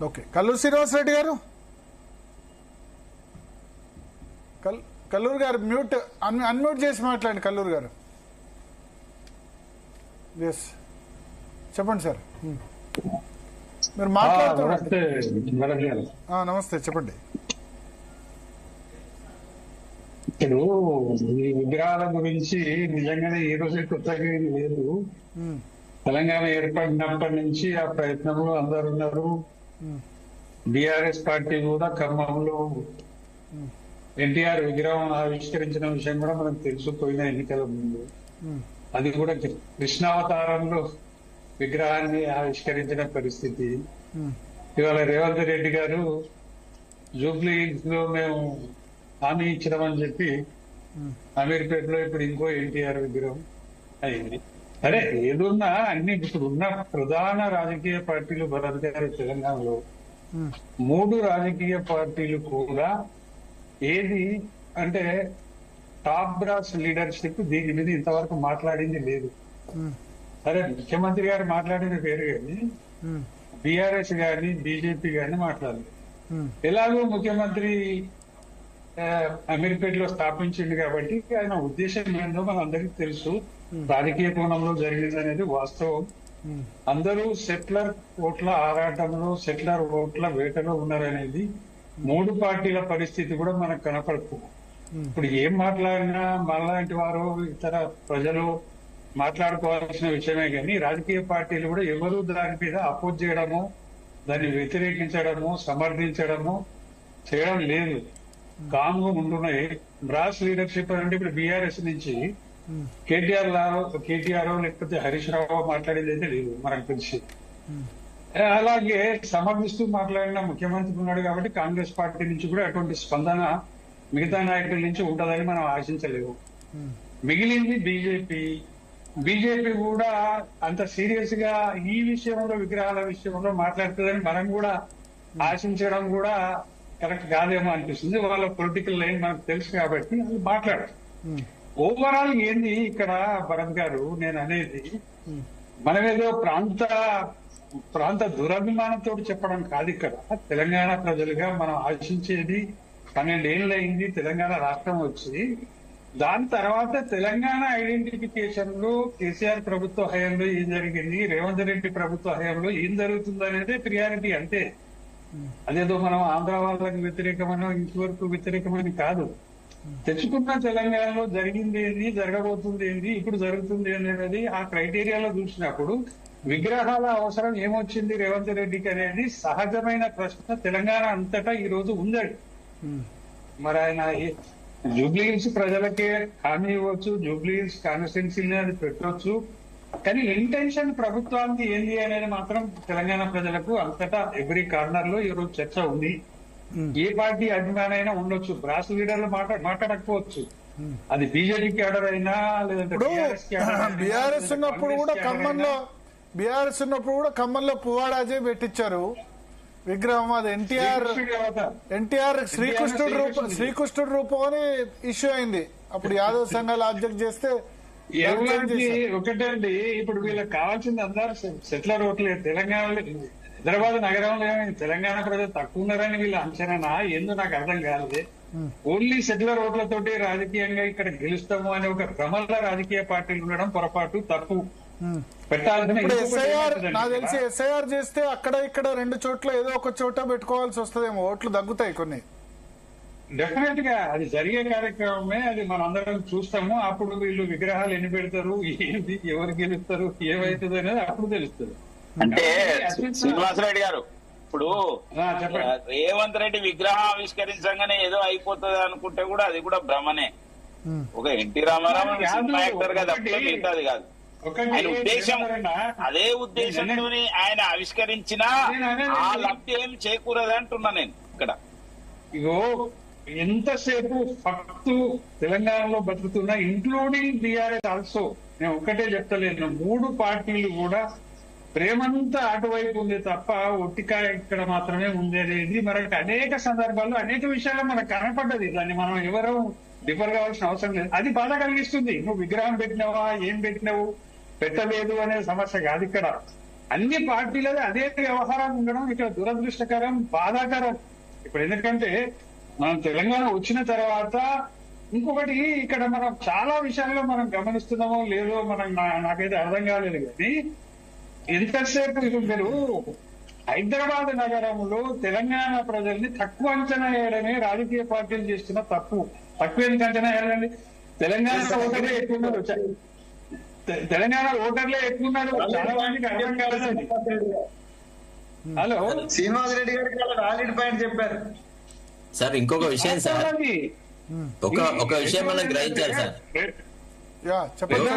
Okay, Kalluru Srinivasa Reddy గారు, కల్లూరు గారు mute unmute చేసి మాట్లాడండి. కల్లూరు గారు, ఎస్ చెప్పండి సార్, మీరు మాట్లాడుతున్నారు. నమస్తే, చెప్పండి. ఇప్పుడు ఈ విగ్రహాల గురించి నిజంగానే ఈ రోజు కొత్తగా ఏమీ లేదు. తెలంగాణ ఏర్పడినప్పటి నుంచి ఆ ప్రయత్నంలో అందరు ఉన్నారు. బీఆర్ఎస్ పార్టీ కూడా ఖమ్మంలో ఎన్టీఆర్ విగ్రహం ఆవిష్కరించిన విషయం కూడా మనకు తెలిసిపోయిన ఎన్నికల ముందు. అది కూడా కృష్ణావతారంలో విగ్రహాన్ని ఆవిష్కరించిన పరిస్థితి. ఇవాళ రేవంత్ రెడ్డి గారు జూబ్లీ లో మేము హామీ ఇచ్చినామని చెప్పి అమీర్పేటలో ఇప్పుడు ఇంకో ఎన్టీఆర్ విగ్రహం అయింది. సరే, ఏదున్నా అన్ని ఇప్పుడు ఉన్న ప్రధాన రాజకీయ పార్టీలు భరత్ గారు తెలంగాణలో 3 రాజకీయ పార్టీలు కూడా ఏది అంటే టాప్ బ్రాస్ లీడర్షిప్ దీని మీద ఇంతవరకు మాట్లాడింది లేదు. సరే, ముఖ్యమంత్రి గారు మాట్లాడిన పేరు కానీ బీఆర్ఎస్ గాని బీజేపీ గాని మాట్లాడలేదు. ఎలాగో ముఖ్యమంత్రి అమీర్పేటలో స్థాపించింది కాబట్టి ఆయన ఉద్దేశం ఏందో మన అందరికీ తెలుసు. రాజకీయ కోణంలో జరిగింది అనేది వాస్తవం. అందరూ సెటిలర్ ఓట్ల ఆరాటంలో, సెటిలర్ ఓట్ల వేటలో ఉన్నారనేది 3 పార్టీల పరిస్థితి కూడా మనకు కనపడుతుంది. ఇప్పుడు ఏం మాట్లాడినా మనలాంటి వారు ఇతర ప్రజలు మాట్లాడుకోవాల్సిన విషయమే కానీ రాజకీయ పార్టీలు కూడా ఎవరు దాని మీద అపోజ్ చేయడము, దాన్ని వ్యతిరేకించడము, సమర్థించడము చేయడం లేదు. కామ్గా ఉంటున్నాయి. బ్రాస్ లీడర్షిప్ అంటే ఇప్పుడు బీఆర్ఎస్ నుంచి కేటీఆర్ లేకపోతే హరీష్ రావు మాట్లాడేది అయితే లేదు మనకు తెలిసి. అలాగే సమర్థిస్తూ మాట్లాడిన ముఖ్యమంత్రి ఉన్నాడు కాబట్టి కాంగ్రెస్ పార్టీ నుంచి కూడా అటువంటి స్పందన మిగతా నాయకుల నుంచి ఉంటుందని మనం ఆశించలేము. మిగిలింది బీజేపీ కూడా అంత సీరియస్ గా ఈ విషయంలో విగ్రహాల విషయంలో మాట్లాడుతుందని మనం కూడా ఆశించడం కూడా కరెక్ట్ కాదేమో అనిపిస్తుంది. వాళ్ళ పొలిటికల్ లైన్ మనకు తెలుసు కాబట్టి వాళ్ళు మాట్లాడారు. ఓవరాల్ ఏంది ఇక్కడ భరత్ గారు నేను అనేది, మనమేదో ప్రాంత దురభిమానంతో చెప్పడం కాదు. ఇక్కడ తెలంగాణ ప్రజలుగా మనం ఆశించేది 12 ఏళ్ళు అయింది తెలంగాణ రాష్ట్రం వచ్చి. దాని తర్వాత తెలంగాణ ఐడెంటిఫికేషన్ లో కేసీఆర్ ప్రభుత్వ హయాంలో ఏం జరిగింది, రేవంత్ రెడ్డి ప్రభుత్వ హయాంలో ఏం జరుగుతుంది అనేది ప్రియారిటీ. అంతే, అదేదో మనం ఆంధ్ర వాళ్ళకి వ్యతిరేకమైన ఇంతవరకు వ్యతిరేకమని కాదు. తెచ్చుకున్న తెలంగాణలో జరిగింది ఏంది, జరగబోతుంది ఏంది, ఇప్పుడు జరుగుతుంది అనేది ఆ క్రైటీరియాలో చూసినప్పుడు విగ్రహాల అవసరం ఏమొచ్చింది రేవంత్ రెడ్డికి అనేది సహజమైన ప్రశ్న తెలంగాణ అంతటా ఈ రోజు ఉందండి. మరి ఆయన జూబ్లీ హిల్స్ ప్రజలకే హామీ ఇవ్వచ్చు, జూబ్లీ హిల్స్ కాన్స్టిట్యున్సీని అది పెట్టవచ్చు, కానీ ఇంటెన్షన్ ప్రభుత్వానికి ఏంది అనేది మాత్రం తెలంగాణ ప్రజలకు అంతటా ఎవ్రీ కార్నర్ లో ఈ రోజు చర్చ ఉంది. ఏ పార్టీ అభిమానైనా ఉండొచ్చు, బ్రాస్ లీడర్లు మాట్లాడకపోవచ్చు. అది బీజేపీ క్యాడర్ అయినా లేదంటే బీఆర్ఎస్ ఉన్నప్పుడు కూడా ఖమ్మంలో పువ్వాడాజే పెట్టించారు విగ్రహం. అది ఎన్టీఆర్ శ్రీకృష్ణుడు రూపం అని ఇష్యూ అయింది. అప్పుడు యాదవ్ సంఘాలు ఆబ్జెక్ట్ చేస్తే ఒకటండి, ఇప్పుడు వీళ్ళకి కావాల్సింది అందరూ సెటిలర్ ఓట్లే. తెలంగాణలో హైదరాబాద్ నగరంలో తెలంగాణ ప్రజలు తక్కువ ఉన్నారని వీళ్ళ అంచనా ఏందో నాకు అర్థం కాలేదు. ఓన్లీ సెటిలర్ ఓట్లతోటి రాజకీయంగా ఇక్కడ గెలుస్తాము అనే ఒక భ్రమల రాజకీయ పార్టీలు ఉండడం పొరపాటు, తప్పు. పెట్టాల్సిన నాకు తెలిసి ఎస్ఐఆర్ చేస్తే అక్కడ ఇక్కడ 2 చోట్ల ఏదో ఒక చోట పెట్టుకోవాల్సి వస్తుందేమో, ఓట్లు తగ్గుతాయి కొన్ని. డెఫినెట్ గా అది జరిగే కార్యక్రమమే, అది మనందరం చూస్తాము. అప్పుడు వీళ్ళు విగ్రహాలు ఎన్ని పెడతారు, ఏంటి, ఎవరు గెలుస్తారు, ఏమైతుంది అనేది అప్పుడు తెలుస్తుంది. అంటే శ్రీనివాసరెడ్డి గారు, ఇప్పుడు రేవంత్ రెడ్డి విగ్రహం ఆవిష్కరించగానే ఏదో అయిపోతుంది అనుకుంటే కూడా అది కూడా భ్రమనే. ఒక ఎన్టీ రామారావు సినిమా యాక్టర్ గా తప్ప మిగతాది కాదు. ఆయన ఉద్దేశం అదే ఉద్దేశంతో ఆయన ఆవిష్కరించినా ఆ లబ్ధి ఏమి చేకూరదు అంటున్నా నేను ఇక్కడ. ఇగో ఎంతసేపు ఫక్తు తెలంగాణలో బతుకుతున్నా, ఇంక్లూడింగ్ బీఆర్ఎస్ ఆల్సో, నేను ఒక్కటే చెప్తలేను, 3 పార్టీలు కూడా ప్రేమంతా అటువైపు ఉంది తప్ప ఒట్టికాయ ఇక్కడ మాత్రమే ఉంది అనేది మనకి అనేక సందర్భాల్లో అనేక విషయాల్లో మనకు కనపడ్డది. దాన్ని మనం ఎవరూ డిఫర్ కావాల్సిన అవసరం లేదు. అది బాధ కలిగిస్తుంది. నువ్వు విగ్రహం పెట్టినావా, ఏం పెట్టినావు, పెట్టలేదు అనే సమస్య కాదు ఇక్కడ. అన్ని పార్టీలది అదే వ్యవహారం ఉండడం ఇక్కడ దురదృష్టకరం, బాధాకరం. ఇప్పుడు ఎందుకంటే మనం తెలంగాణ వచ్చిన తర్వాత ఇంకొకటి ఇక్కడ మనం చాలా విషయాల్లో మనం గమనిస్తున్నామో లేదో మనం నాకైతే అర్థం కాలేదు. కానీ ఎంతసేపు ఇప్పుడు మీరు హైదరాబాద్ నగరంలో తెలంగాణ ప్రజల్ని తక్కువ అంచనా వేయడమే రాజకీయ పార్టీలు చేస్తున్న తప్పు. తక్కువ ఎందుకు అంచనా వేయాలండి? తెలంగాణ ఓటర్లే ఎక్కున్నారు, తెలంగాణ ఓటర్లే ఎక్కున్నారు. చాలా మందికి అర్థం కాలేదండి. హలో, శ్రీనివాస్ రెడ్డి గారికి వ్యాలిడ్ పాయింట్ చెప్పారు సార్. ఇంకొక విషయం సార్, ఒక విషయం మనం గ్రహించాలి సార్. చెప్పండి.